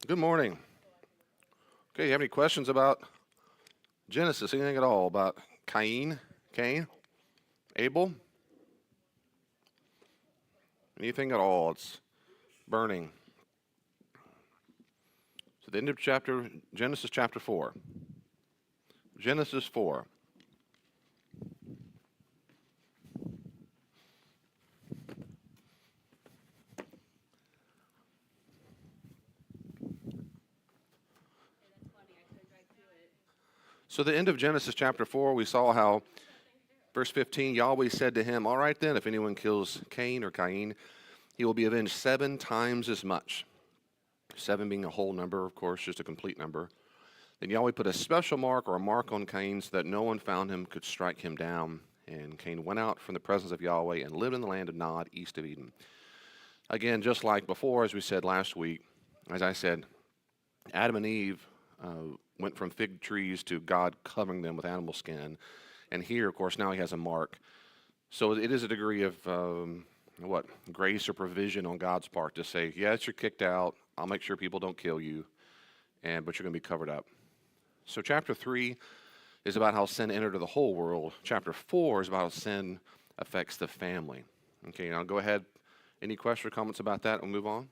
Good morning. Okay, you have any questions about Genesis? Anything at all about Cain, Abel? Anything at all? It's burning. So the end of Genesis chapter 4. Genesis 4. So the end of Genesis chapter 4, we saw how, verse 15, Yahweh said to him, all right then, if anyone kills Cain, he will be avenged 7 times as much. 7 being a whole number, of course, just a complete number. Then Yahweh put a special mark or a mark on Cain so that no one found him could strike him down. And Cain went out from the presence of Yahweh and lived in the land of Nod, east of Eden. Again, just like before, as we said last week, as I said, Adam and Eve went from fig trees to God covering them with animal skin. And here, of course, now he has a mark. So it is a degree of grace or provision on God's part to say, yes, you're kicked out. I'll make sure people don't kill you, but you're going to be covered up. So chapter 3 is about how sin entered the whole world. Chapter 4 is about how sin affects the family. Okay, now go ahead. Any questions or comments about that? We'll move on.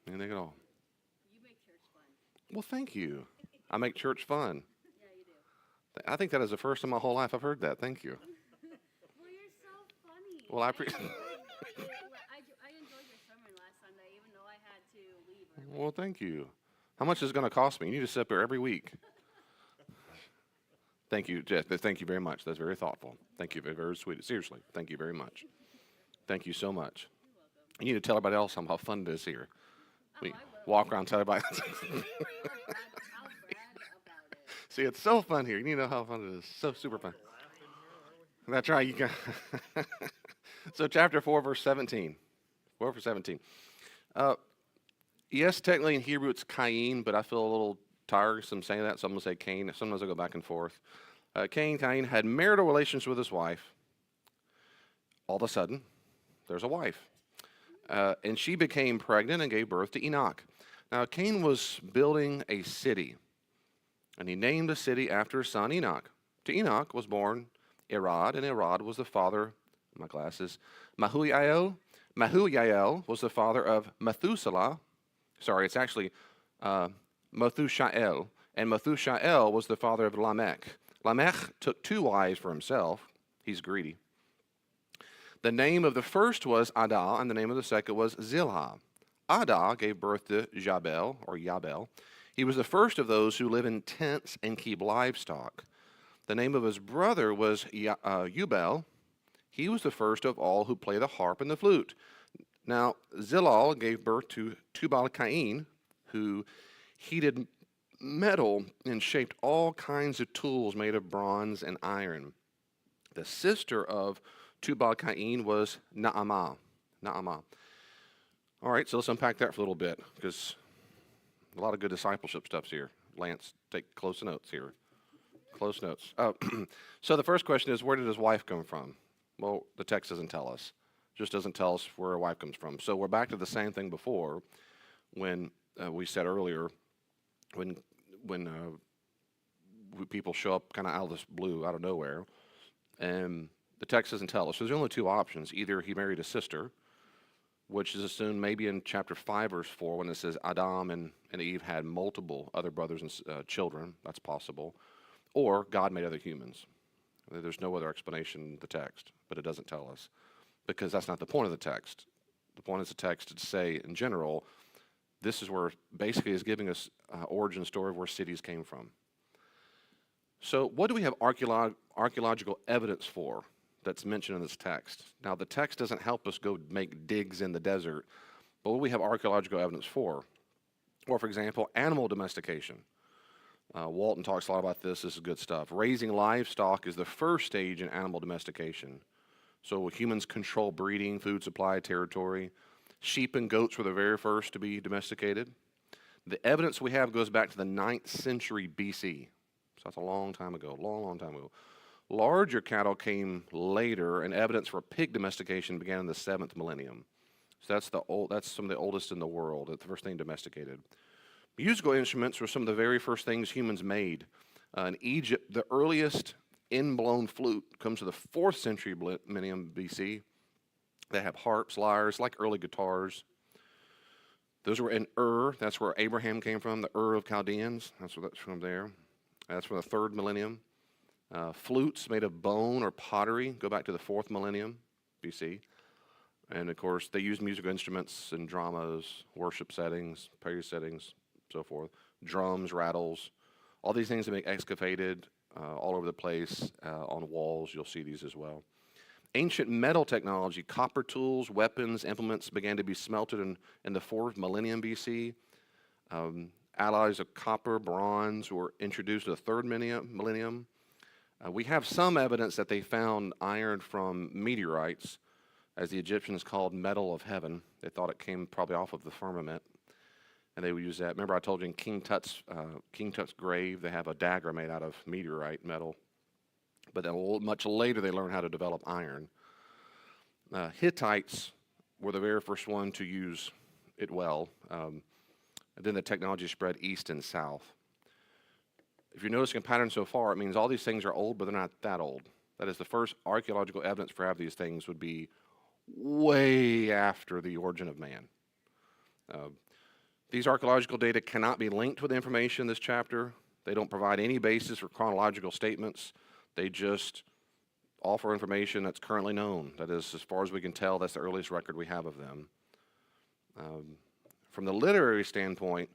Anything at all? You make church fun. Well, thank you. I make church fun. Yeah, you do. I think that is the first in my whole life I've heard that. Thank you. Well, you're so funny. Well, I appreciate. I enjoyed your sermon last Sunday, even though I had to leave early. Well, thank you. How much is it going to cost me? You need to sit up there every week. Thank you, Jeff. Thank you very much. That's very thoughtful. Thank you. Very, very sweet. Seriously, thank you very much. Thank you so much. You're welcome. You need to tell everybody else how fun it is here. Oh, We I will. walk around and tell everybody. I'll brag about it. See, it's so fun here. You need to know how fun it is. So super fun. That's right. You can. So chapter 4, verse 17. 4 verse 17. Yes, technically in Hebrew it's Cain, but I feel a little tiresome saying that, so I'm going to say Cain. Sometimes I go back and forth. Cain had marital relations with his wife. All of a sudden, there's a wife. And she became pregnant and gave birth to Enoch. Now, Cain was building a city, and he named the city after his son Enoch. To Enoch was born Irad, and Irad was the father, my glasses, Mahuyael. Mahuyael was the father of Methuselah. Sorry, it's actually Methushael. And Methushael was the father of Lamech. Lamech took 2 wives for himself. He's greedy. The name of the first was Adah, and the name of the second was Zillah. Adah gave birth to Jabel, or Yabel. He was the first of those who live in tents and keep livestock. The name of his brother was Ubal. He was the first of all who play the harp and the flute. Now, Zillah gave birth to Tubal-Cain, who heated metal and shaped all kinds of tools made of bronze and iron. The sister of Tubal-Cain was Naamah. Naamah. All right, so let's unpack that for a little bit, because a lot of good discipleship stuff's here. Lance, take close notes here. Close notes. So the first question is, where did his wife come from? Well, the text doesn't tell us. Just doesn't tell us where a wife comes from. So we're back to the same thing before, when we said earlier, when people show up kind of out of this blue, out of nowhere, and the text doesn't tell us. So there's only 2 options. Either he married a sister, which is assumed maybe in chapter 5, verse 4, when it says Adam and Eve had multiple other brothers and children. That's possible. Or God made other humans. There's no other explanation in the text, but it doesn't tell us, because that's not the point of the text. The point of the text is to say, in general, this is where basically is giving us origin story of where cities came from. So what do we have archaeological evidence for that's mentioned in this text? Now, the text doesn't help us go make digs in the desert, but what do we have archaeological evidence for? Or, for example, animal domestication. Walton talks a lot about this. This is good stuff. Raising livestock is the first stage in animal domestication. So humans control breeding, food supply, territory. Sheep and goats were the very first to be domesticated. The evidence we have goes back to the 9th century BC. So that's a long time ago, long time ago. Larger cattle came later, and evidence for pig domestication began in the 7th millennium. So that's some of the oldest in the world. It's the first thing domesticated. Musical instruments were some of the very first things humans made. In Egypt, the earliest in-blown flute comes to the 4th century millennium BC. They have harps, lyres, like early guitars. Those were in Ur. That's where Abraham came from, the Ur of Chaldeans. That's from there. That's from the 3rd millennium. Flutes made of bone or pottery go back to the 4th millennium BC. And of course, they used musical instruments in dramas, worship settings, prayer settings, so forth. Drums, rattles, all these things that make excavated all over the place on walls. You'll see these as well. Ancient metal technology, copper tools, weapons, implements began to be smelted in the 4th millennium BC. Alloys of copper, bronze were introduced to the 3rd millennium. We have some evidence that they found iron from meteorites, as the Egyptians called metal of heaven. They thought it came probably off of the firmament, and they would use that. Remember I told you in King Tut's grave, they have a dagger made out of meteorite metal. But then much later, they learned how to develop iron. Hittites were the very first one to use it well. And then the technology spread east and south. If you're noticing a pattern so far, it means all these things are old, but they're not that old. That is, the first archaeological evidence for having these things would be way after the origin of man. These archaeological data cannot be linked with information in this chapter. They don't provide any basis for chronological statements. They just offer information that's currently known. That is, as far as we can tell, that's the earliest record we have of them. From the literary standpoint,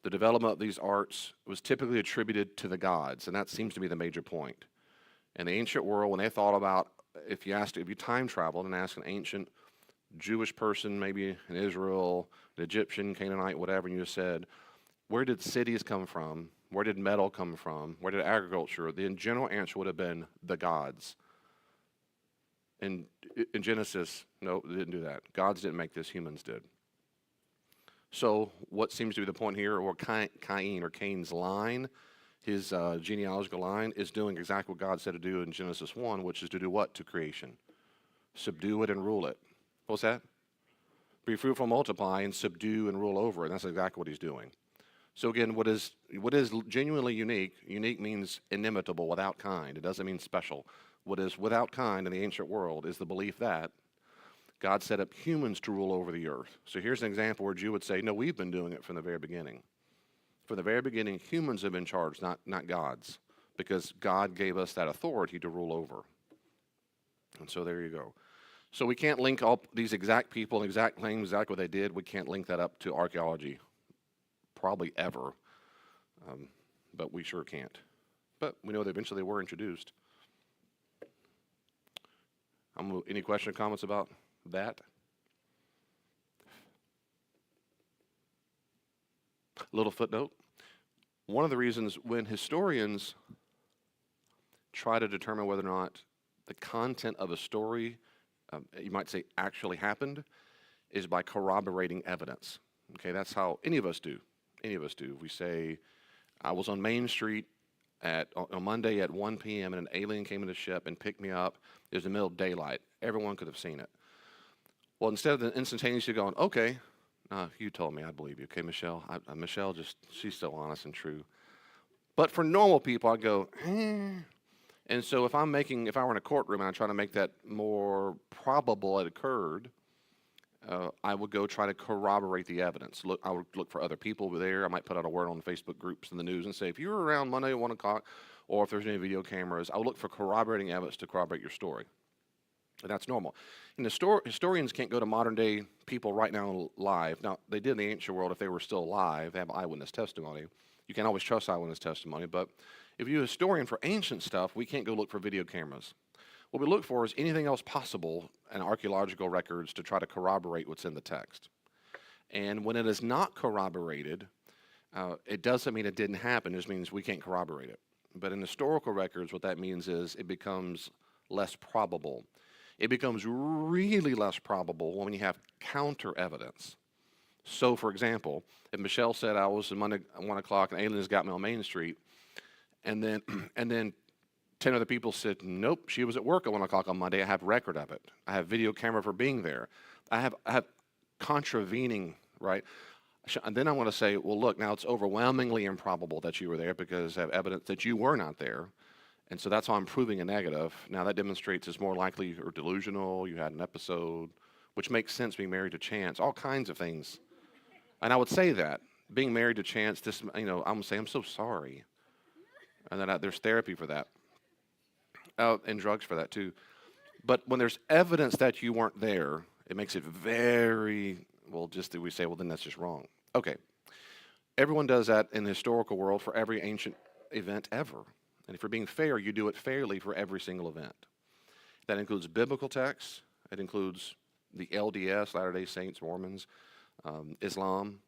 the development of these arts was typically attributed to the gods, and that seems to be the major point. In the ancient world, when they thought about, if you time traveled and asked an ancient Jewish person, maybe in Israel, an Egyptian, Canaanite, whatever, and you said, where did cities come from? Where did metal come from? Where did agriculture? The general answer would have been the gods. In Genesis, no, they didn't do that. Gods didn't make this, humans did. So what seems to be the point here, or Cain, or Cain's line, his genealogical line, is doing exactly what God said to do in Genesis 1, which is to do what to creation? Subdue it and rule it. What's that? Be fruitful, multiply, and subdue and rule over it. And that's exactly what he's doing. So again, what is genuinely unique? Unique means inimitable, without kind. It doesn't mean special. What is without kind in the ancient world is the belief that God set up humans to rule over the earth. So here's an example where a Jew would say, no, we've been doing it from the very beginning. From the very beginning, humans have been charged, not gods, because God gave us that authority to rule over. And so there you go. So we can't link all these exact people and exact claims, exactly what they did. We can't link that up to archaeology. Probably ever, but we sure can't. But we know that eventually they were introduced. Any questions or comments about that? Little footnote. One of the reasons when historians try to determine whether or not the content of a story, you might say, actually happened, is by corroborating evidence. Okay, that's how any of us do. Any of us do. We say, I was on Main Street on Monday at 1 p.m. and an alien came in the ship and picked me up. It was the middle of daylight. Everyone could have seen it. Well, instead of the instantaneously going, okay, you told me, I believe you. Okay, Michelle. Michelle, she's still honest and true. But for normal people, I go, And so if I were in a courtroom and I try to make that more probable it occurred, I would go try to corroborate the evidence. I would look for other people there. I might put out a word on Facebook groups in the news and say, if you were around Monday at 1 o'clock, or if there's any video cameras, I would look for corroborating evidence to corroborate your story. And that's normal. And historians can't go to modern day people right now live. Now, they did in the ancient world if they were still alive. They have eyewitness testimony. You can't always trust eyewitness testimony, but if you're a historian for ancient stuff, we can't go look for video cameras. What we look for is anything else possible in archaeological records to try to corroborate what's in the text. And when it is not corroborated, it doesn't mean it didn't happen. It just means we can't corroborate it. But in historical records, what that means is it becomes less probable. It becomes really less probable when you have counter evidence. So, for example, if Michelle said I was Monday at 1 o'clock and aliens got me on Main Street, and then 10 other people said, nope, she was at work at 1 o'clock on Monday. I have record of it. I have video camera of her being there. I have contravening, right? And then I want to say, well, look, now it's overwhelmingly improbable that you were there because I have evidence that you were not there. And so that's how I'm proving a negative. Now that demonstrates it's more likely you're delusional, you had an episode, which makes sense being married to chance, all kinds of things. And I would say that being married to chance, this, I'm gonna say I'm so sorry, and then there's therapy for that, and drugs for that too. But when there's evidence that you weren't there, it makes it very well. Just that we say, well, then that's just wrong. Okay, everyone does that in the historical world for every ancient event ever. And if you're being fair, you do it fairly for every single event. That includes biblical texts. It includes the LDS, Latter-day Saints, Mormons, Islam.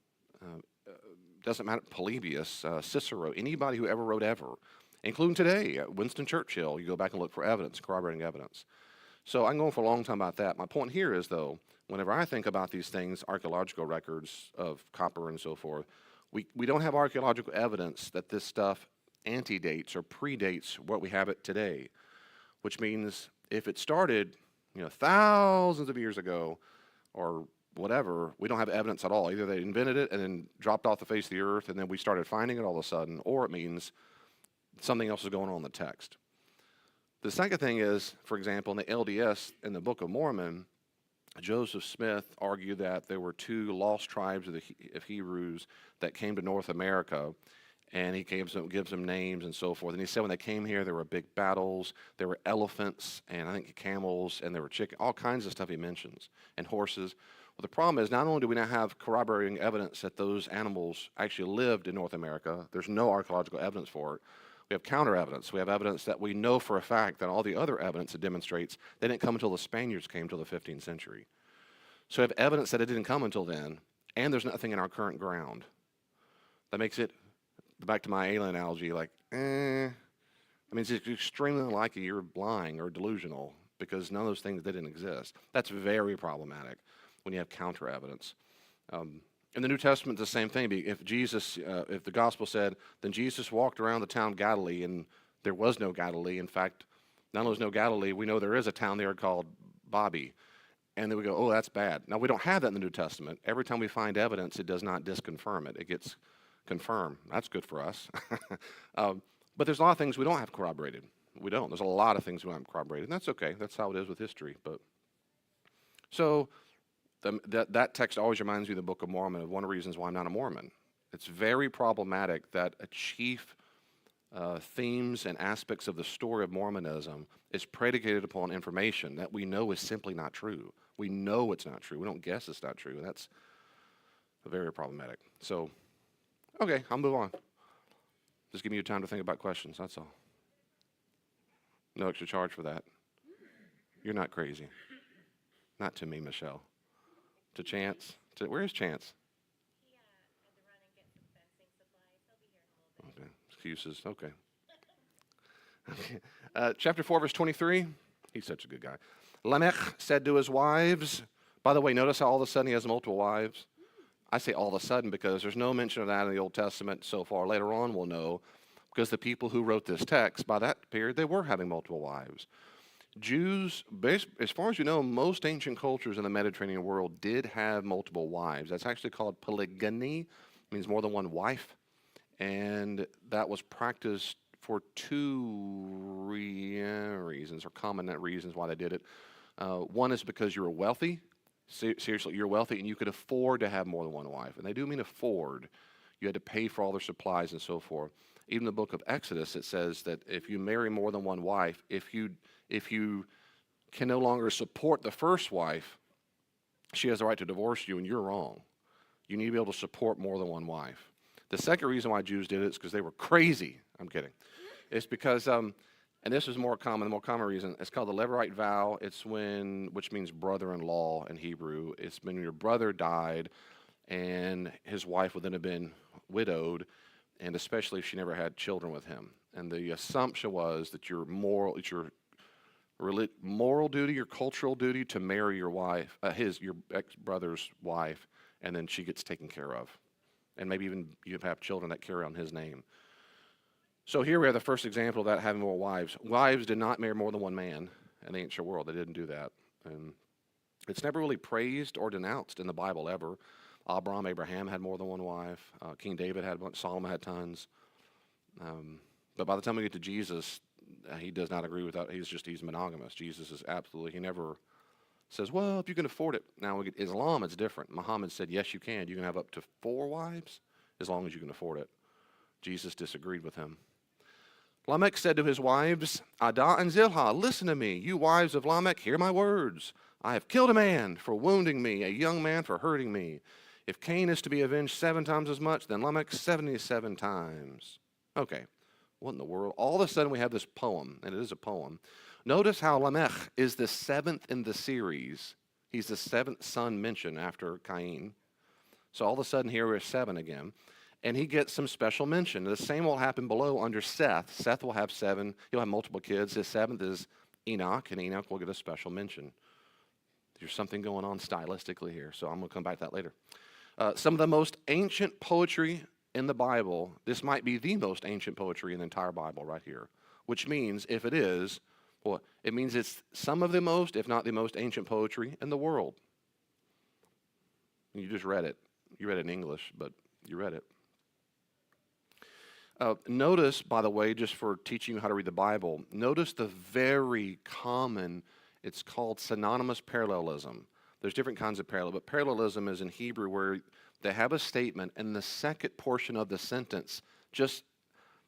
Doesn't matter, Polybius, Cicero, anybody who ever wrote ever, including today, Winston Churchill. You go back and look for evidence, corroborating evidence. So I'm going for a long time about that. My point here is, though, whenever I think about these things, archaeological records of copper and so forth, we don't have archaeological evidence that this stuff antedates or predates what we have it today, which means if it started, thousands of years ago or whatever, we don't have evidence at all. Either they invented it and then dropped off the face of the earth and then we started finding it all of a sudden, or it means something else is going on in the text. The second thing is, for example, in the LDS, in the Book of Mormon, Joseph Smith argued that there were two lost tribes of Hebrews that came to North America, and he gives them names and so forth. And he said when they came here, there were big battles, there were elephants, and I think camels, and there were chicken, all kinds of stuff he mentions, and horses. Well, the problem is not only do we not have corroborating evidence that those animals actually lived in North America, there's no archaeological evidence for it. We have counter evidence. We have evidence that we know for a fact that all the other evidence that demonstrates they didn't come until the Spaniards came until the 15th century. So we have evidence that it didn't come until then, and there's nothing in our current ground. That makes it, back to my alien analogy, it's extremely unlikely you're lying or delusional because none of those things didn't exist. That's very problematic when you have counter evidence. In the New Testament, it's the same thing. If if the gospel said, then Jesus walked around the town of Galilee, and there was no Galilee. In fact, not only was no Galilee, we know there is a town there called Bobby. And then we go, oh, that's bad. Now, we don't have that in the New Testament. Every time we find evidence, it does not disconfirm it. It gets confirmed. That's good for us. But there's a lot of things we don't have corroborated. We don't. There's a lot of things we don't have corroborated. And that's okay. That's how it is with history. So that text always reminds me of the Book of Mormon, of one of the reasons why I'm not a Mormon. It's very problematic that a chief themes and aspects of the story of Mormonism is predicated upon information that we know is simply not true. We know it's not true. We don't guess it's not true. And that's very problematic. So, okay, I'll move on. Just giving you time to think about questions, that's all. No extra charge for that. You're not crazy. Not to me, Michelle. To Chance. Where's Chance? He had to run and get some fencing supplies. He'll be here in a little bit. Okay, excuses, okay. Chapter 4, verse 23. He's such a good guy. Lamech said to his wives, by the way, notice how all of a sudden he has multiple wives? I say all of a sudden because there's no mention of that in the Old Testament so far. Later on we'll know, because the people who wrote this text, by that period, they were having multiple wives. Jews, as far as you know, most ancient cultures in the Mediterranean world did have multiple wives. That's actually called polygamy. It means more than one wife. And that was practiced for two reasons, or common reasons why they did it. One is because you were wealthy. Seriously, you're wealthy and you could afford to have more than one wife. And they do mean afford. You had to pay for all their supplies and so forth. Even in the book of Exodus, it says that if you marry more than one wife, if you can no longer support the first wife, she has the right to divorce you, and you're wrong. You need to be able to support more than one wife. The second reason why Jews did it is because they were crazy. I'm kidding. It's because, and this is the more common reason, it's called the Levirate vow. It's which means brother-in-law in Hebrew. It's when your brother died, and his wife would then have been widowed, and especially if she never had children with him. And the assumption was that your moral duty, your cultural duty to marry your wife, your ex-brother's wife, and then she gets taken care of. And maybe even you have children that carry on his name. So here we have the first example of that, having more wives. Wives did not marry more than one man in the ancient world. They didn't do that. And It's never really praised or denounced in the Bible ever. Abraham had more than one wife. King David had one. Solomon had tons. But by the time we get to Jesus, he does not agree with that. He's monogamous. Jesus is absolutely, he never says, well, if you can afford it. Now, we get Islam, it's different. Muhammad said, yes, you can. You can have up to 4 wives as long as you can afford it. Jesus disagreed with him. Lamech said to his wives, Adah and Zillah, listen to me, you wives of Lamech, hear my words. I have killed a man for wounding me, a young man for hurting me. If Cain is to be avenged 7 times as much, then Lamech 77 times. Okay, what in the world? All of a sudden we have this poem, and it is a poem. Notice how Lamech is the 7th in the series. He's the 7th son mentioned after Cain. So all of a sudden here we're 7 again. And he gets some special mention. The same will happen below under Seth. Seth will have 7. He'll have multiple kids. His 7th is Enoch, and Enoch will get a special mention. There's something going on stylistically here, so I'm going to come back to that later. Some of the most ancient poetry in the Bible, this might be the most ancient poetry in the entire Bible right here, which means if it is, well, it means it's some of the most, if not the most ancient poetry in the world. You just read it. You read it in English, but you read it. Notice, by the way, just for teaching you how to read the Bible, notice the very common, it's called synonymous parallelism. There's different kinds of parallel, but parallelism is in Hebrew where they have a statement and the second portion of the sentence just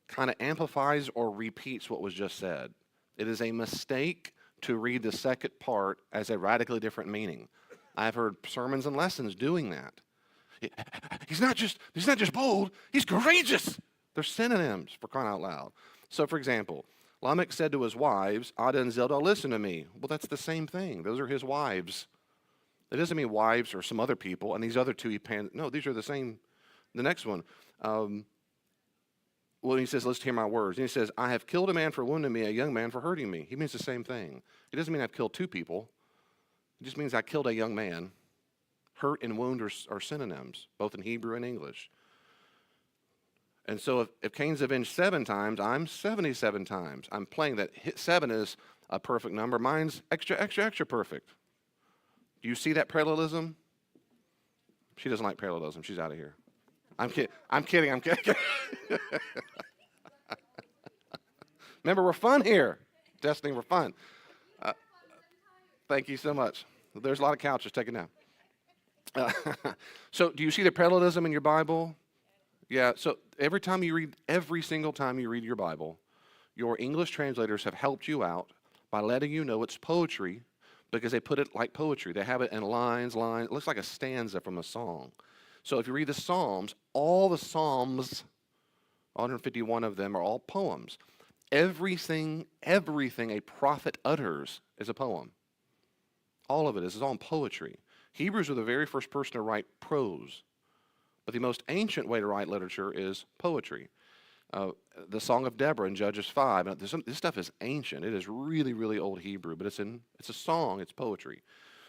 kind of amplifies or repeats what was just said. It is a mistake to read the second part as a radically different meaning. I've heard sermons and lessons doing that. He's not just bold, he's courageous. They're synonyms, for crying out loud. So, for example, Lamech said to his wives, Adah and Zillah, listen to me. Well, that's the same thing. Those are his wives. It doesn't mean wives or some other people, and these other two, no, these are the same. The next one, he says, listen, hear my words. And he says, I have killed a man for wounding me, a young man for hurting me. He means the same thing. It doesn't mean I've killed 2 people. It just means I killed a young man. Hurt and wound are synonyms, both in Hebrew and English. And so if Cain's avenged 7 times, I'm 77 times. I'm playing that 7 is a perfect number. Mine's extra, extra, extra perfect. Do you see that parallelism? She doesn't like parallelism. She's out of here. I'm kidding. Remember, we're fun here. Destiny, we're fun. Thank you so much. There's a lot of couches taken down. So do you see the parallelism in your Bible? Yeah, so every single time you read your Bible, your English translators have helped you out by letting you know it's poetry because they put it like poetry. They have it in lines. It looks like a stanza from a song. So if you read the Psalms, all the Psalms, 151 of them are all poems. Everything a prophet utters is a poem. All of it is all in poetry. Hebrews were the very first person to write prose. But the most ancient way to write literature is poetry. The Song of Deborah in Judges 5. Now, this stuff is ancient. It is really, really old Hebrew, but it's a song. It's poetry.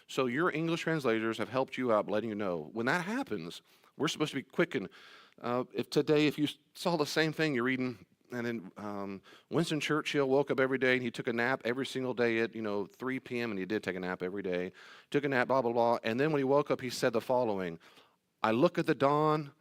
So your English translators have helped you out, letting you know when that happens, we're supposed to be quick. And if you saw the same thing you're reading, and then Winston Churchill woke up every day and he took a nap every single day at 3 p.m. and he did take a nap every day. Took a nap, blah blah blah. And then when he woke up, he said the following. I look at the dawn,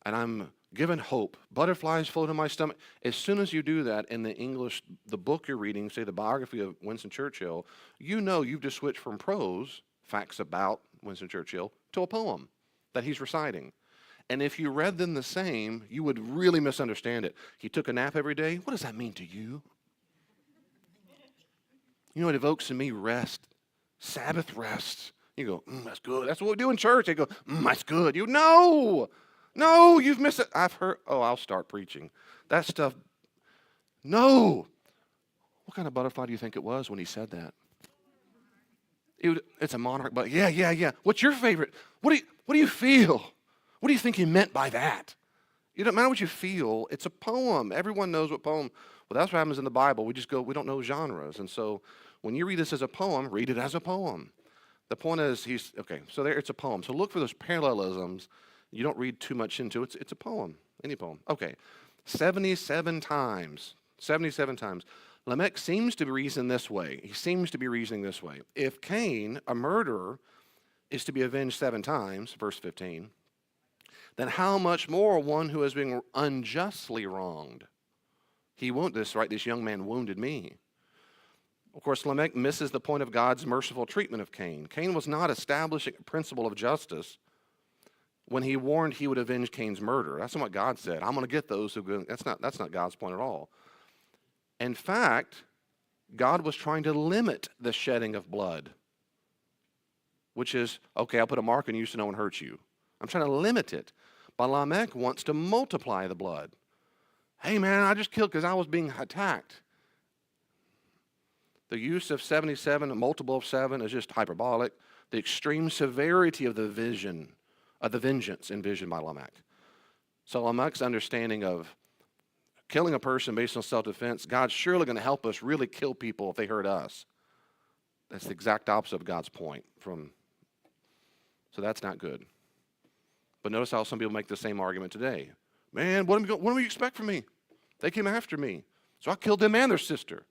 and I'm given hope. Butterflies float in my stomach. As soon as you do that in the English, the book you're reading, say the biography of Winston Churchill, you've just switched from prose, facts about Winston Churchill, to a poem that he's reciting. And if you read them the same, you would really misunderstand it. He took a nap every day. What does that mean to you? It evokes in me rest, Sabbath rest. You go, that's good. That's what we do in church. They go, that's good. No, you've missed it. I've heard, I'll start preaching. That stuff, no. What kind of butterfly do you think it was when he said that? It's a monarch, but yeah. What's your favorite? What do you feel? What do you think he meant by that? It doesn't matter what you feel. It's a poem. Everyone knows what poem. Well, that's what happens in the Bible. We don't know genres. And so when you read this as a poem, read it as a poem. The point is, so there it's a poem. So look for those parallelisms. You don't read too much into it. It's a poem, any poem. Okay, 77 times. 77 times. Lamech seems to be reasoning this way. He seems to be reasoning this way. If Cain, a murderer, is to be avenged 7 times, verse 15, then how much more one who has been unjustly wronged? This young man wounded me. Of course, Lamech misses the point of God's merciful treatment of Cain. Cain was not establishing a principle of justice when he warned he would avenge Cain's murder. That's not what God said. I'm going to get those who go. That's not God's point at all. In fact, God was trying to limit the shedding of blood, which is, okay, I'll put a mark on you so no one hurts you. I'm trying to limit it. But Lamech wants to multiply the blood. Hey, man, I just killed because I was being attacked. The use of 77, a multiple of 7, is just hyperbolic. The extreme severity of the vengeance envisioned by Lamech. So Lamech's understanding of killing a person based on self-defense, God's surely going to help us really kill people if they hurt us. That's the exact opposite of God's point. So that's not good. But notice how some people make the same argument today. Man, what do you expect from me? They came after me, so I killed them and their sister.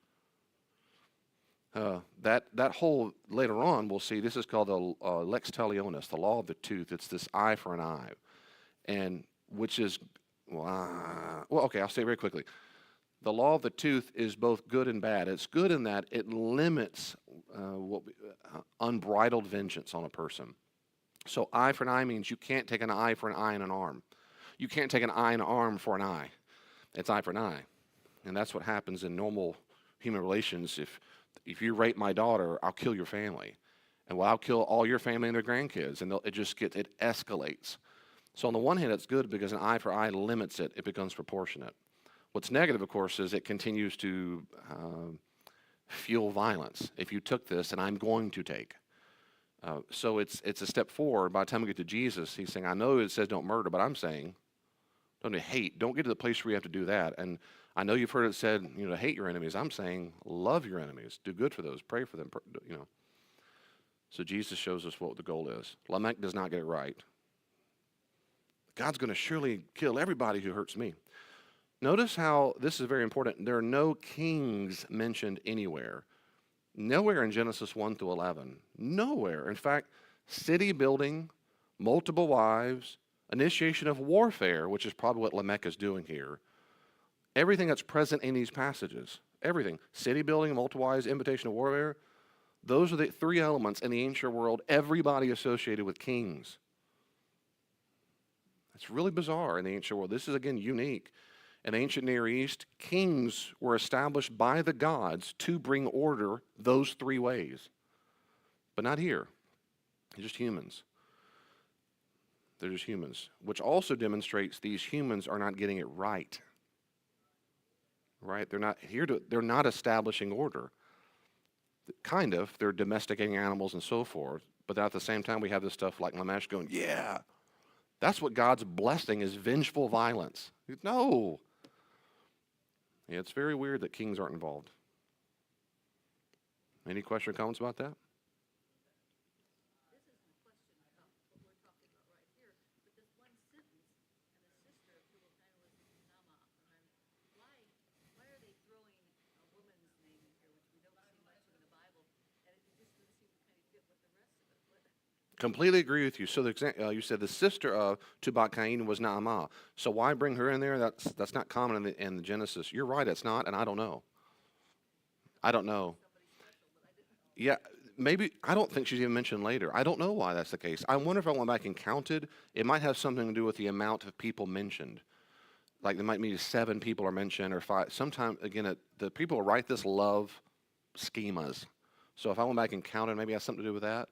That whole, later on, we'll see, this is called the lex talionis, the law of the tooth. It's this eye for an eye, and which is, okay, I'll say it very quickly. The law of the tooth is both good and bad. It's good in that it limits unbridled vengeance on a person. So eye for an eye means you can't take an eye for an eye and an arm. You can't take an eye and an arm for an eye. It's eye for an eye. And that's what happens in normal human relations. If you rape my daughter, I'll kill your family. And I'll kill all your family and their grandkids. And it escalates. So on the one hand, it's good because an eye for eye limits it. It becomes proportionate. What's negative, of course, is it continues to fuel violence. If you took this, and I'm going to take. So it's a step forward. By the time we get to Jesus, he's saying, I know it says don't murder, but I'm saying don't hate. Don't get to the place where you have to do that. And I know you've heard it said, to hate your enemies. I'm saying love your enemies. Do good for those. Pray for them. So Jesus shows us what the goal is. Lamech does not get it right. God's going to surely kill everybody who hurts me. Notice how this is very important. There are no kings mentioned anywhere. Nowhere in Genesis 1 through 11. Nowhere. In fact, city building, multiple wives, initiation of warfare, which is probably what Lamech is doing here. Everything that's present in these passages, everything, city building, multiple wives, invitation of warfare, those are the 3 elements in the ancient world, everybody associated with kings. It's really bizarre in the ancient world. This is, again, unique. In the ancient Near East, kings were established by the gods to bring order those 3 ways. But not here. They're just humans. They're just humans, which also demonstrates these humans are not getting it right. Right? They're not establishing order. Kind of. They're domesticating animals and so forth. But at the same time, we have this stuff like Lamech going, yeah, that's what God's blessing is vengeful violence. No. Yeah, it's very weird that kings aren't involved. Any question or comments about that? This is the question about what we're talking about right here. But this one sentence, and the sister of Tubal-Cain was Naamah. Why are they throwing a woman's name in here, which we don't see much of in the Bible, and it just doesn't seem to kind of fit with the rest of it? Completely agree with you. So you said the sister of Tubal-Cain was Naamah. So why bring her in there? That's not common in the Genesis. You're right, it's not, and I don't know. Yeah, maybe, I don't think she's even mentioned later. I don't know why that's the case. I wonder if I went back and counted, it might have something to do with the amount of people mentioned. Like there might be 7 people are mentioned or 5. Sometimes, again, the people who write this love schemas. So if I went back and counted, maybe it has something to do with that.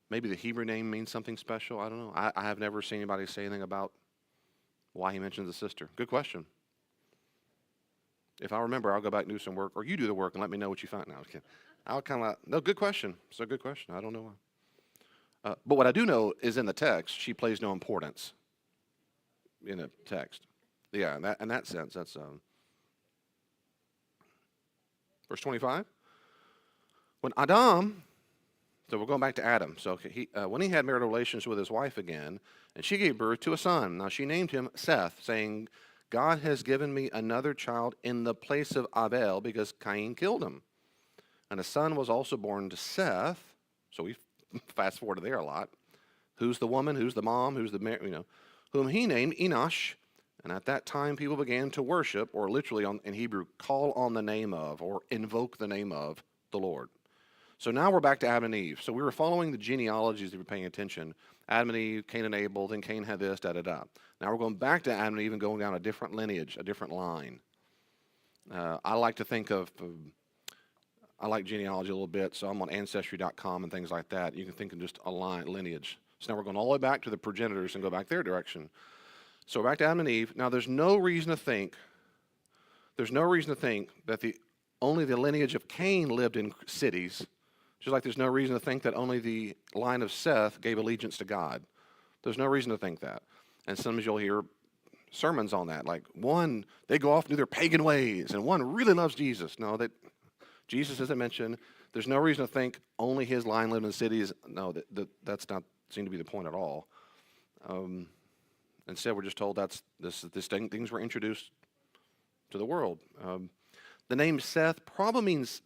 Maybe the Hebrew name means something special. I don't know. I have never seen anybody say anything about why he mentions the sister. Good question. If I remember, I'll go back and do some work, or you do the work and let me know what you find. No, I'll kind of, no, good question. It's a good question. I don't know why. But what I do know is in the text, she plays no importance in the text. Yeah, in that sense, that's verse 25. When Adam, so we're going back to Adam. So when he had marital relations with his wife again, and she gave birth to a son. Now she named him Seth, saying, God has given me another child in the place of Abel because Cain killed him. And a son was also born to Seth. So we fast forward to there a lot. Who's the woman? Who's the mom? Who's the, whom he named Enosh. And at that time, people began to worship, or literally in Hebrew, call on the name of, or invoke the name of the Lord. So now we're back to Adam and Eve. So we were following the genealogies if you were paying attention. Adam and Eve, Cain and Abel, then Cain had this, da-da-da. Now we're going back to Adam and Eve and going down a different lineage, a different line. I like to think of, I like genealogy a little bit, so I'm on Ancestry.com and things like that. You can think of just a line, lineage. So now we're going all the way back to the progenitors and go back their direction. So we're back to Adam and Eve. Now there's no reason to think that only the lineage of Cain lived in cities, just like there's no reason to think that only the line of Seth gave allegiance to God. There's no reason to think that. And sometimes you'll hear sermons on that, like one, they go off and do their pagan ways, and one really loves Jesus. No, that Jesus isn't mentioned. There's no reason to think only his line lived in cities. No, that's not seem to be the point at all. Instead, we're just told things were introduced to the world. The name Seth probably means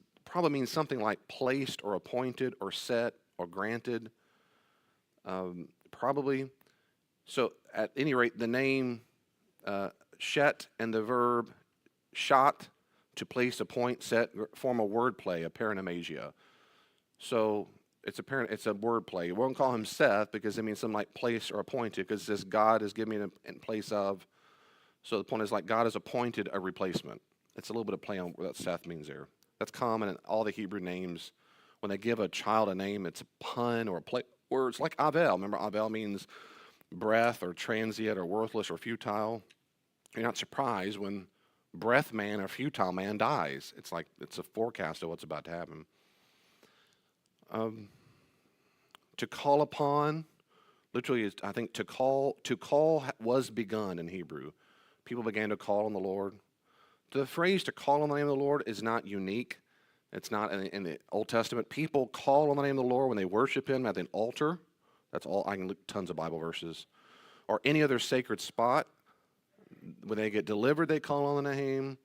something like placed or appointed or set or granted. Probably. So at any rate, the name Shet and the verb shot, to place, appoint, set, form a word play, a paranomasia. So it's a word play. We won't call him Seth because it means something like place or appointed, because it says God is giving it in place of. So the point is, like, God has appointed a replacement. It's a little bit of play on what Seth means there. That's common in all the Hebrew names. When they give a child a name, it's a pun or a play words, like Avel. Remember, Avel means breath or transient or worthless or futile. You're not surprised when breath man or futile man dies. It's like it's a forecast of what's about to happen. To call upon, literally, is, I think to call was begun in Hebrew. People began to call on the Lord. The phrase "to call on the name of the Lord" is not unique. It's not in the Old Testament. People call on the name of the Lord when they worship Him at an altar. That's all. I can look tons of Bible verses, or any other sacred spot. When they get delivered, they call on the name.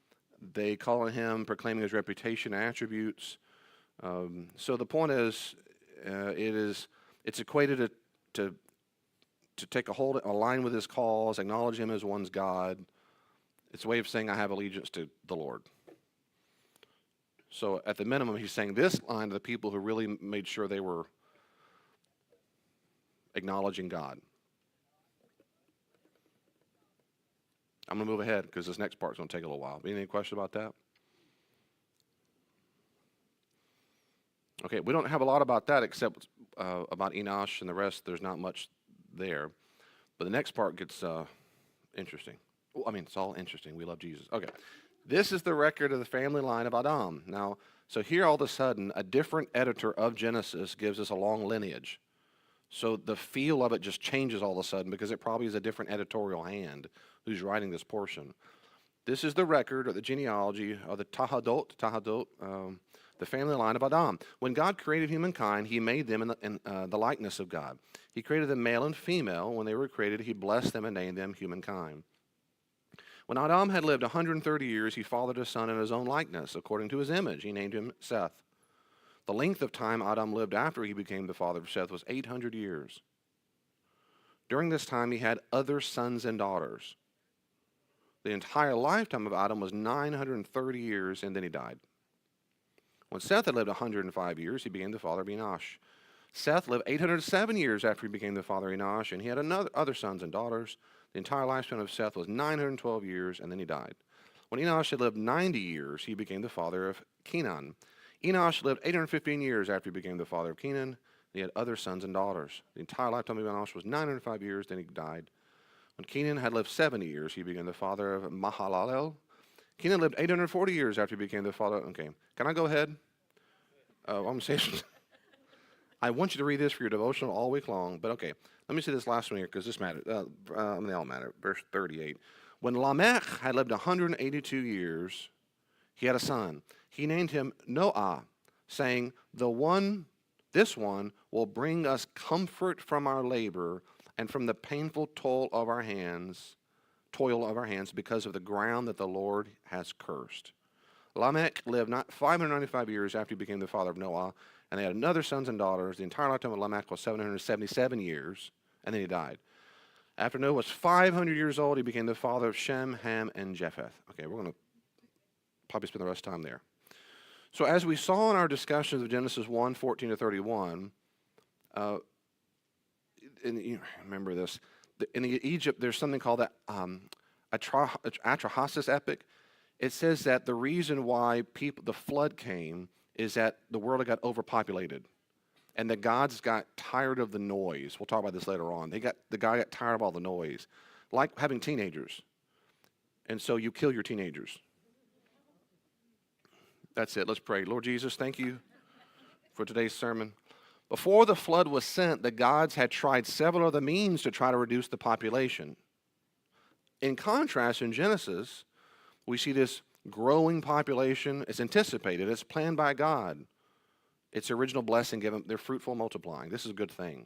They call on Him, proclaiming His reputation, attributes. So the point is, it's equated to take a hold, align with His cause, acknowledge Him as one's God. It's a way of saying I have allegiance to the Lord. So at the minimum, he's saying this line to the people who really made sure they were acknowledging God. I'm going to move ahead because this next part's going to take a little while. Any question about that? Okay, we don't have a lot about that except about Enosh and the rest. There's not much there. But the next part gets interesting. Well, I mean, it's all interesting. We love Jesus. Okay. This is the record of the family line of Adam. Now, so here all of a sudden, a different editor of Genesis gives us a long lineage. So the feel of it just changes all of a sudden because it probably is a different editorial hand who's writing this portion. This is the record of the genealogy of the Tahadot, the family line of Adam. When God created humankind, He made them in the likeness of God. He created them male and female. When they were created, He blessed them and named them humankind. When Adam had lived 130 years, he fathered a son in his own likeness, according to his image. He named him Seth. The length of time Adam lived after he became the father of Seth was 800 years. During this time, he had other sons and daughters. The entire lifetime of Adam was 930 years, and then he died. When Seth had lived 105 years, he became the father of Enosh. Seth lived 807 years after he became the father of Enosh, and he had other sons and daughters. The entire lifespan of Seth was 912 years, and then he died. When Enosh had lived 90 years, he became the father of Kenan. Enosh lived 815 years after he became the father of Kenan, and he had other sons and daughters. The entire lifetime of Enosh was 905 years, then he died. When Kenan had lived 70 years, he became the father of Mahalalel. Kenan lived 840 years after he became the father. Okay, can I go ahead? I'm saying, I want you to read this for your devotional all week long, but okay. Let me say this last one here because this matters. They all matter. Verse 38. When Lamech had lived 182 years, he had a son. He named him Noah, saying, this one will bring us comfort from our labor and from the painful toil of our hands, because of the ground that the Lord has cursed. Lamech lived 595 years after he became the father of Noah, and they had another sons and daughters. The entire lifetime of Lamech was 777 years, and then he died. After Noah was 500 years old, he became the father of Shem, Ham, and Japheth. Okay, we're going to probably spend the rest of the time there. So as we saw in our discussions of Genesis 1, 14 to 31, and you remember this, in Egypt there's something called the Atrahasis epic. It says that the reason why the flood came is that the world had got overpopulated, and the gods got tired of the noise. We'll talk about this later on. The guy got tired of all the noise, like having teenagers, and so you kill your teenagers. That's it. Let's pray. Lord Jesus, thank you for today's sermon. Before the flood was sent, the gods had tried several other means to try to reduce the population. In contrast, in Genesis, we see this growing population. It's anticipated. It's planned by God. Its original blessing given. They're fruitful, multiplying. This is a good thing.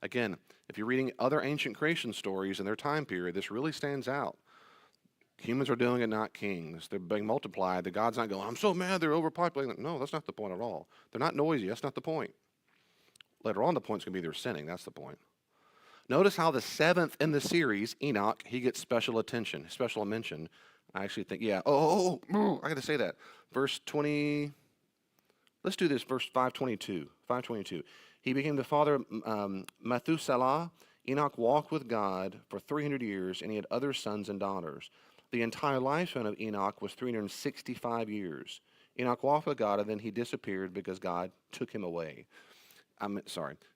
Again, if you're reading other ancient creation stories in their time period, this really stands out. Humans are doing it, not kings. They're being multiplied. The God's not going, I'm so mad they're overpopulating. No, that's not the point at all. They're not noisy. That's not the point. Later on, the point's going to be they're sinning. That's the point. Notice how the seventh in the series, Enoch, he gets special attention, special mention. I actually think, yeah. I got to say that. Verse 20. Let's do this. Verse 522. 522. He became the father of Methuselah. Enoch walked with God for 300 years, and he had other sons and daughters. The entire lifespan of Enoch was 365 years. Enoch walked with God, and then he disappeared because God took him away.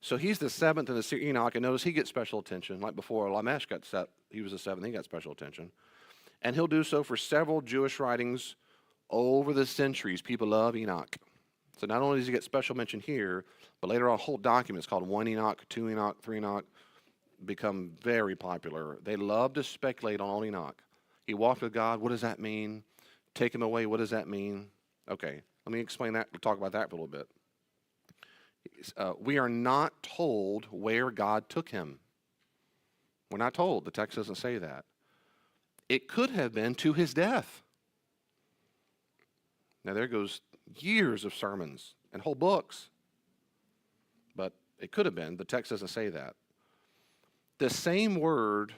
So he's the seventh in the series, Enoch, and notice he gets special attention. Like before, Lamech got set. He was the seventh. He got special attention. And he'll do so for several Jewish writings over the centuries. People love Enoch. So not only does he get special mention here, but later on, whole documents called 1 Enoch, 2 Enoch, 3 Enoch become very popular. They love to speculate on Enoch. He walked with God. What does that mean? Take him away. What does that mean? Okay, let me explain that. We'll talk about that for a little bit. We are not told where God took him. We're not told. The text doesn't say that. It could have been to his death. Now there goes years of sermons and whole books. But it could have been. The text doesn't say that. The same word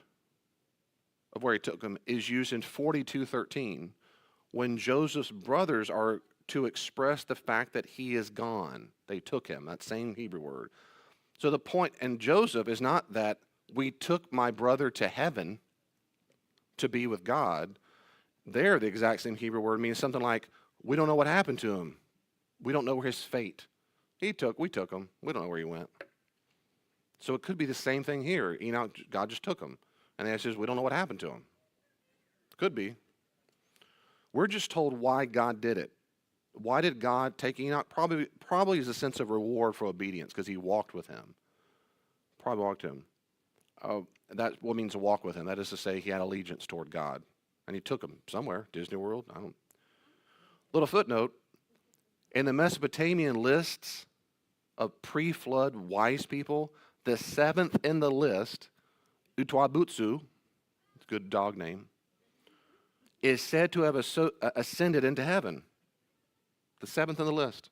of where he took him is used in 42:13 when Joseph's brothers are to express the fact that he is gone. They took him, that same Hebrew word. So the point, and Joseph is not that we took my brother to heaven to be with God. There, the exact same Hebrew word means something like, we don't know what happened to him. We don't know his fate. We took him. We don't know where he went. So it could be the same thing here. Enoch, God just took him. And the answer is, we don't know what happened to him. Could be. We're just told why God did it. Why did God take Enoch? Probably as a sense of reward for obedience, because he walked with him. Probably walked with him. That's what it means to walk with him. That is to say, he had allegiance toward God. And he took him somewhere, Disney World, I don't. Little footnote, in the Mesopotamian lists of pre-flood wise people, the seventh in the list, Utwabutsu, good dog name, is said to have ascended into heaven. The seventh on the list.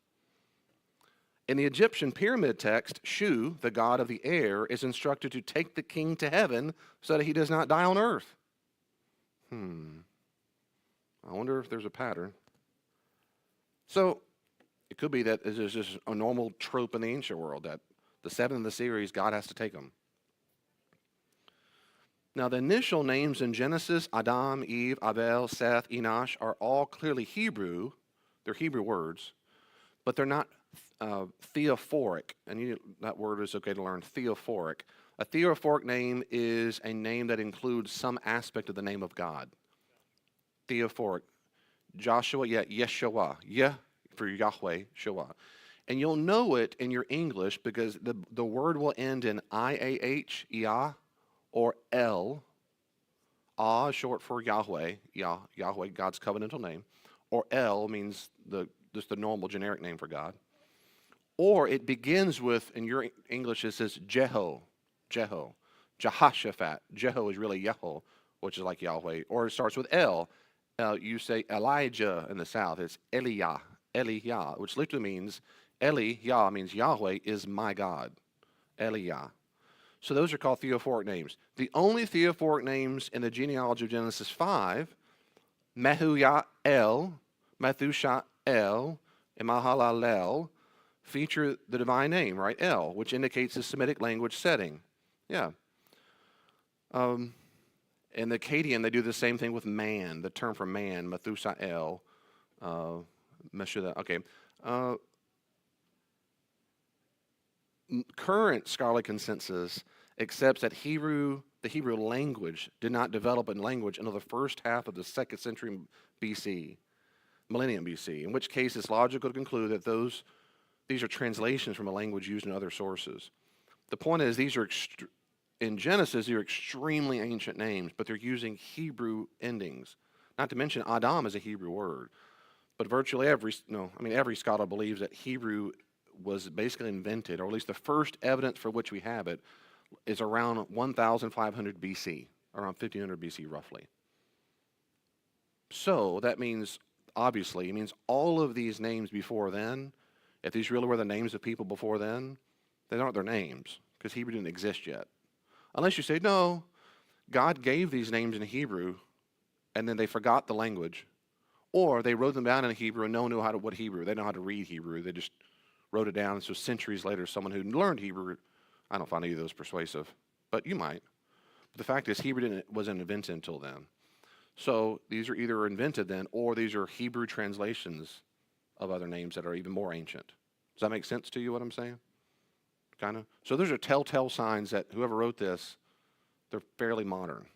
In the Egyptian pyramid text, Shu, the god of the air, is instructed to take the king to heaven so that he does not die on earth. I wonder if there's a pattern. So it could be that this is just a normal trope in the ancient world, that the seventh in the series, God has to take them. Now, the initial names in Genesis, Adam, Eve, Abel, Seth, Enosh, are all clearly Hebrew. They're Hebrew words, but they're not theophoric. And that word is okay to learn, theophoric. A theophoric name is a name that includes some aspect of the name of God. Theophoric. Joshua, Yeshua. Yeh for Yahweh, Shua. And you'll know it in your English because the word will end in I-A-H, Yah, or El. Ah is short for Yahweh, Yahweh, God's covenantal name. Or El means just the normal generic name for God. Or it begins with, in your English, it says Jeho, Jehoshaphat. Jeho is really Yeho, which is like Yahweh. Or it starts with El. You say Elijah in the south. It's Eliyah, which literally means Eli, Yah, means Yahweh is my God. Eliyah. So those are called theophoric names. The only theophoric names in the genealogy of Genesis 5, Mehuyael, Methushael, and Mahalalel, feature the divine name, right? El, which indicates the Semitic language setting. Yeah. In the Akkadian, they do the same thing with man, the term for man, Methusael, Meshuda. Okay. Current scholarly consensus accepts that the Hebrew language did not develop in language until the first half of the 2nd century BC, millennium BC, in which case it's logical to conclude that these are translations from a language used in other sources. The point is, in Genesis, they're extremely ancient names, but they're using Hebrew endings. Not to mention, Adam is a Hebrew word. But virtually every scholar believes that Hebrew was basically invented, or at least the first evidence for which we have it, is around 1,500 BC, around 1,500 BC roughly. So that means, obviously, it means all of these names before then, if these really were the names of people before then, they aren't their names, because Hebrew didn't exist yet. Unless you say, no, God gave these names in Hebrew, and then they forgot the language, or they wrote them down in Hebrew and no one knew what Hebrew. They know how to read Hebrew. They just wrote it down, and so centuries later, someone who learned Hebrew, I don't find either of those persuasive, but you might. But the fact is, Hebrew wasn't invented until then. So these are either invented then, or these are Hebrew translations of other names that are even more ancient. Does that make sense to you, what I'm saying? Kind of? So those are telltale signs that whoever wrote this, they're fairly modern,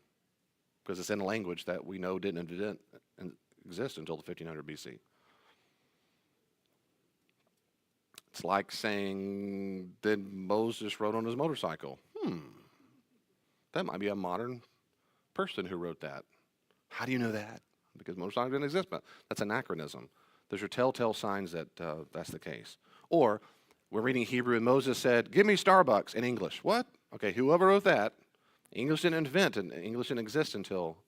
because it's in a language that we know didn't exist until the 1500 BC. It's like saying, did Moses wrote on his motorcycle? That might be a modern person who wrote that. How do you know that? Because motorcycles didn't exist, but that's anachronism. Those are telltale signs that that's the case. Or we're reading Hebrew and Moses said, give me Starbucks in English. What? Okay, whoever wrote that, English didn't invent and English didn't exist until,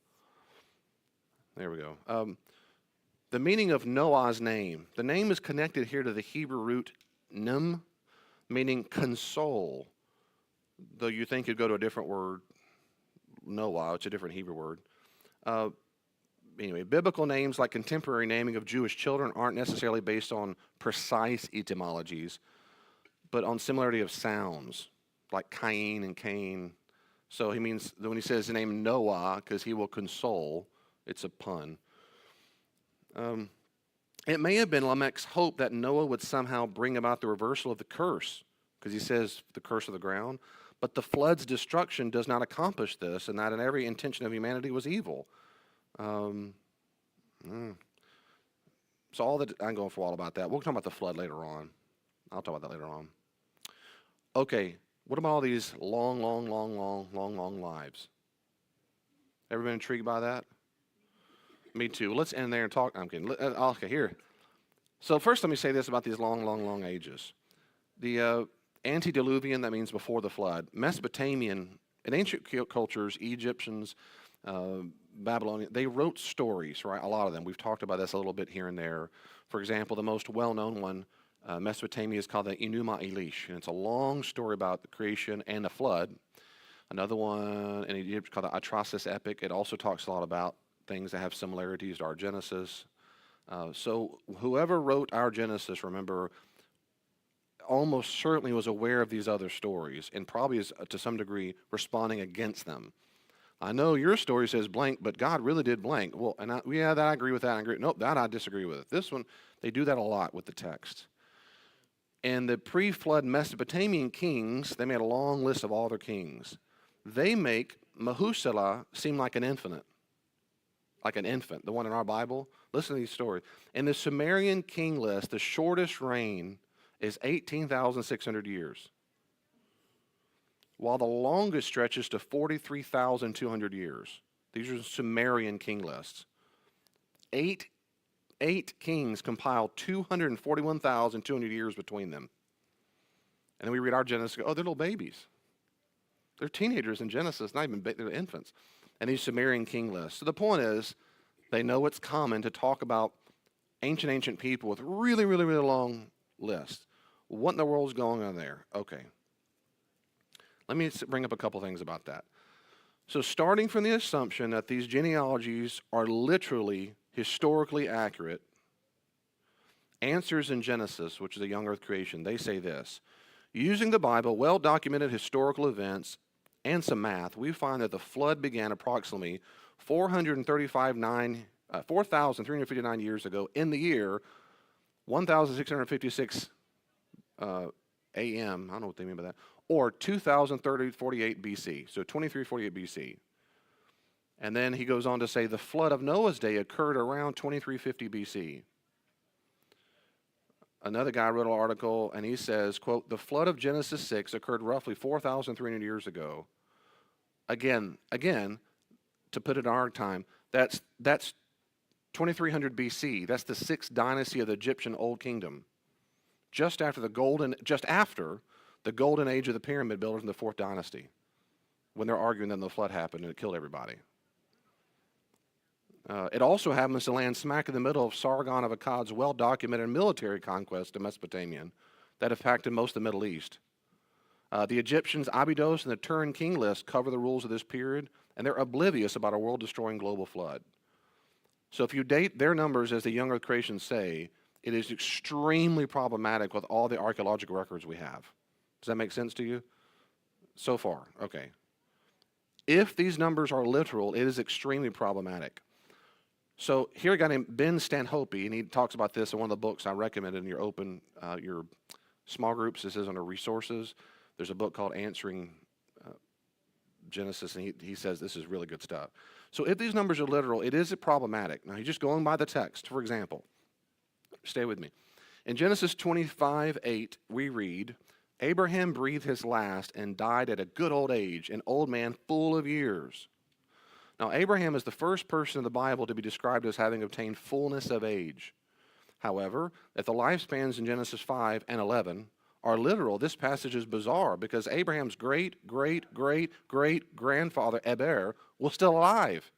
there we go. The meaning of Noah's name. The name is connected here to the Hebrew root nim, meaning console. Though you think you'd go to a different word, Noah, it's a different Hebrew word. Anyway, biblical names like contemporary naming of Jewish children aren't necessarily based on precise etymologies, but on similarity of sounds, like Cain and Cain. So he means, when he says the name Noah, because he will console, it's a pun. It may have been Lamech's hope that Noah would somehow bring about the reversal of the curse, because he says the curse of the ground. But the flood's destruction does not accomplish this, and that in every intention of humanity was evil. So all that, I'm going for all about that. We'll talk about the flood later on. I'll talk about that later on. Okay, what about all these long lives? Ever been intrigued by that? Me too. Let's end there and talk. I'm kidding. Okay, here. So first let me say this about these long ages. The antediluvian, that means before the flood. Mesopotamian, in ancient cultures, Egyptians, Babylonian, they wrote stories, right? A lot of them. We've talked about this a little bit here and there. For example, the most well-known one, Mesopotamia, is called the Enuma Elish, and it's a long story about the creation and the flood. Another one in Egypt called the Atrahasis epic. It also talks a lot about things that have similarities to our Genesis. So whoever wrote our Genesis, remember, almost certainly was aware of these other stories and probably is, to some degree, responding against them. I know your story says blank, but God really did blank. Well, and I agree with that. I agree. Nope, that I disagree with. This one, they do that a lot with the text. And the pre-flood Mesopotamian kings, they made a long list of all their kings. They make Methuselah seem like an infant, the one in our Bible. Listen to these stories. In the Sumerian king list, the shortest reign is 18,600 years, while the longest stretches to 43,200 years. These are Sumerian king lists. Eight kings compiled 241,200 years between them. And then we read our Genesis, they're little babies. They're teenagers in Genesis, not even they're infants. And these Sumerian king lists. So the point is, they know it's common to talk about ancient people with really long lists. What in the world's going on there? Okay. Let me bring up a couple things about that. So starting from the assumption that these genealogies are literally historically accurate, Answers in Genesis, which is a young earth creation, they say this: using the Bible, well-documented historical events, and some math, we find that the flood began approximately 4,359 years ago in the year 1,656 AM, I don't know what they mean by that, or 2,048 BC, so 2348 BC. And then he goes on to say the flood of Noah's day occurred around 2350 BC. Another guy wrote an article, and he says, quote, the flood of Genesis 6 occurred roughly 4,300 years ago. Again, to put it in our time, that's 2300 BC. That's the sixth dynasty of the Egyptian Old Kingdom. Just after the golden age of the pyramid builders in the fourth dynasty, when they're arguing that the flood happened and it killed everybody. It also happens to land smack in the middle of Sargon of Akkad's well-documented military conquest of Mesopotamia that impacted most of the Middle East. The Egyptians Abydos and the Turin King list cover the rules of this period, and they're oblivious about a world-destroying global flood. So if you date their numbers as the young earth creations say, it is extremely problematic with all the archaeological records we have. Does that make sense to you? So far, okay. If these numbers are literal, it is extremely problematic. So here a guy named Ben Stanhope, and he talks about this in one of the books I recommended in your small groups. This is under resources. There's a book called Answering Genesis, and he says this is really good stuff. So if these numbers are literal, it is problematic. Now, he's just going by the text. For example, stay with me. In Genesis 25:8, we read, Abraham breathed his last and died at a good old age, an old man full of years. Now, Abraham is the first person in the Bible to be described as having obtained fullness of age. However, if the lifespans in Genesis 5 and 11 are literal, this passage is bizarre because Abraham's great-great-great-great-grandfather, Eber, was still alive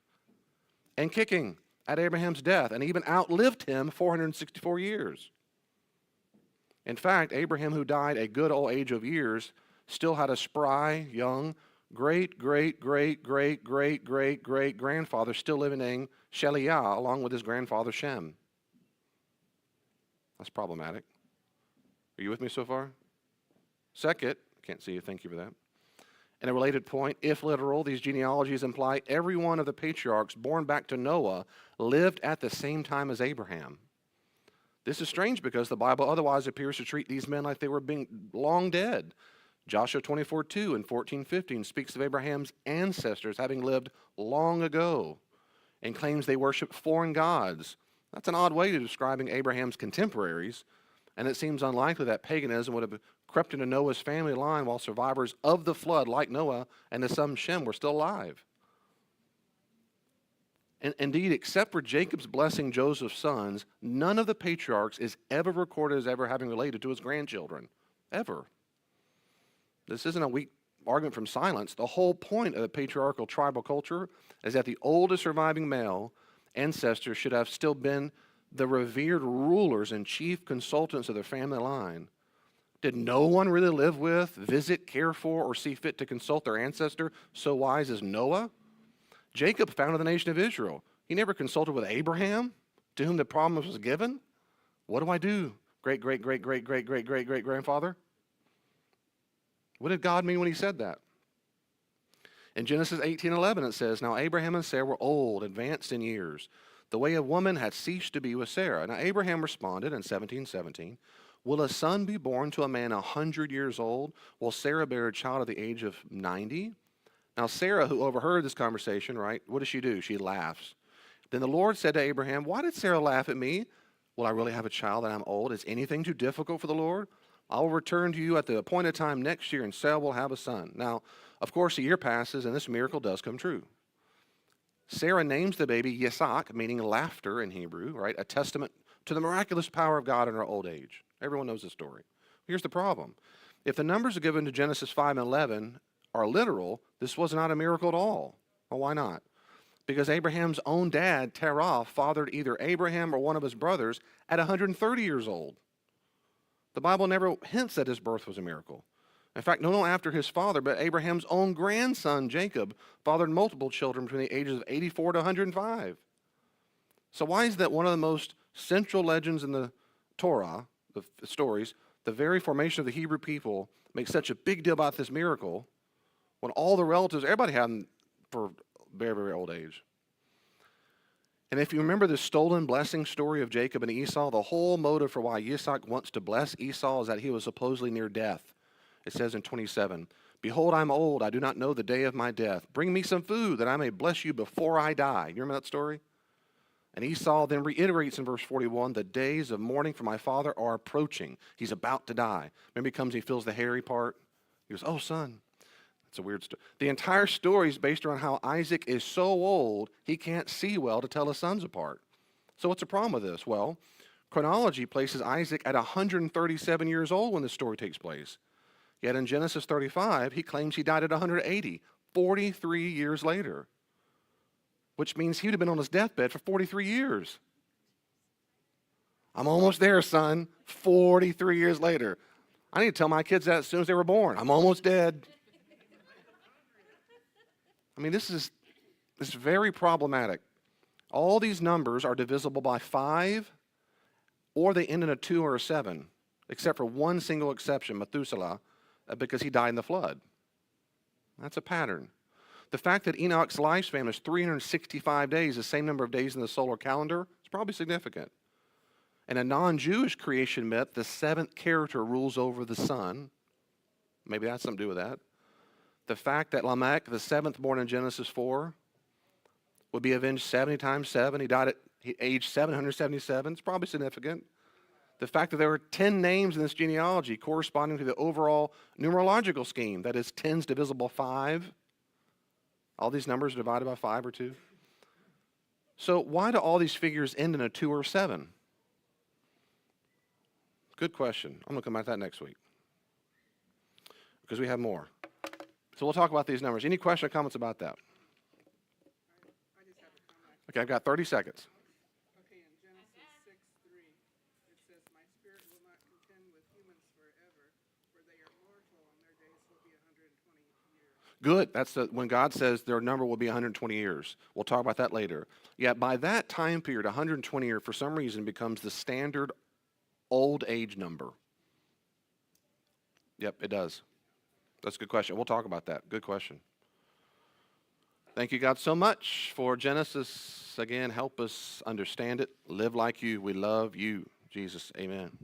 and kicking at Abraham's death and even outlived him 464 years. In fact, Abraham, who died a good old age of years, still had a spry, young, great-great-great-great-great-great-great-grandfather still living in Sheliah along with his grandfather Shem. That's problematic. Are you with me so far? Second, can't see you, thank you for that. In a related point, if literal, these genealogies imply every one of the patriarchs born back to Noah lived at the same time as Abraham. This is strange because the Bible otherwise appears to treat these men like they were being long dead. Joshua 24:2 and 14:15 speaks of Abraham's ancestors having lived long ago and claims they worship foreign gods. That's an odd way of describing Abraham's contemporaries, and it seems unlikely that paganism would have crept into Noah's family line while survivors of the flood, like Noah and his son Shem, were still alive. And indeed, except for Jacob's blessing Joseph's sons, none of the patriarchs is ever recorded as ever having related to his grandchildren, ever. This isn't a weak argument from silence. The whole point of the patriarchal tribal culture is that the oldest surviving male ancestors should have still been the revered rulers and chief consultants of their family line. Did no one really live with, visit, care for, or see fit to consult their ancestor so wise as Noah? Jacob founded the nation of Israel. He never consulted with Abraham, to whom the promise was given. What do I do, great-great-great-great-great-great-great-great-grandfather? What did God mean when he said that? In Genesis 18:11 it says, now Abraham and Sarah were old, advanced in years. The way of woman had ceased to be with Sarah. Now Abraham responded in 17:17, will a son be born to a man 100 years old? Will Sarah bear a child at the age of 90? Now Sarah, who overheard this conversation, right, what does she do? She laughs. Then the Lord said to Abraham, why did Sarah laugh at me? Will I really have a child that I'm old? Is anything too difficult for the Lord? I will return to you at the appointed time next year, and Sarah will have a son. Now, of course, a year passes, and this miracle does come true. Sarah names the baby Yitzhak, meaning laughter in Hebrew, right? A testament to the miraculous power of God in her old age. Everyone knows the story. Here's the problem. If the numbers are given to Genesis 5 and 11 are literal, this was not a miracle at all. Well, why not? Because Abraham's own dad, Terah, fathered either Abraham or one of his brothers at 130 years old. The Bible never hints that his birth was a miracle. In fact, not only after his father, but Abraham's own grandson, Jacob, fathered multiple children between the ages of 84 to 105. So why is that one of the most central legends in the Torah, the stories, the very formation of the Hebrew people, makes such a big deal about this miracle when all the relatives, everybody had them for very, very old age? And if you remember the stolen blessing story of Jacob and Esau, the whole motive for why Isaac wants to bless Esau is that he was supposedly near death. It says in 27, "Behold, I'm old. I do not know the day of my death. Bring me some food that I may bless you before I die." You remember that story? And Esau then reiterates in verse 41, "The days of mourning for my father are approaching." He's about to die. Remember, he comes, he feels the hairy part. He goes, "Oh, son." It's a weird story. The entire story is based around how Isaac is so old, he can't see well to tell his sons apart. So what's the problem with this? Well, chronology places Isaac at 137 years old when this story takes place. Yet in Genesis 35, he claims he died at 180, 43 years later, which means he would have been on his deathbed for 43 years. I'm almost there, son, 43 years later. I need to tell my kids that as soon as they were born. I'm almost dead. I mean, this is very problematic. All these numbers are divisible by 5, or they end in a 2 or a 7, except for one single exception, Methuselah, because he died in the flood. That's a pattern. The fact that Enoch's lifespan is 365 days, the same number of days in the solar calendar, is probably significant. In a non-Jewish creation myth, the 7th character rules over the sun. Maybe that's something to do with that. The fact that Lamech, the 7th born in Genesis 4, would be avenged 70 times 7. He died at age 777. It's probably significant. The fact that there are 10 names in this genealogy corresponding to the overall numerological scheme, that is 10's divisible 5. All these numbers are divided by 5 or 2. So why do all these figures end in a 2 or 7? Good question. I'm going to come back to that next week because we have more. So we'll talk about these numbers. Any questions or comments about that? I just have a comment. Okay, I've got 30 seconds. Okay, in Genesis 6:3, it says, "My spirit will not contend with humans forever, for they are mortal, and their days will be 120 years." Good. That's when God says their number will be 120 years. We'll talk about that later. Yet by that time period, 120 years, for some reason, becomes the standard old age number. Yep, it does. That's a good question. We'll talk about that. Good question. Thank you, God, so much for Genesis. Again, help us understand it. Live like you. We love you, Jesus. Amen.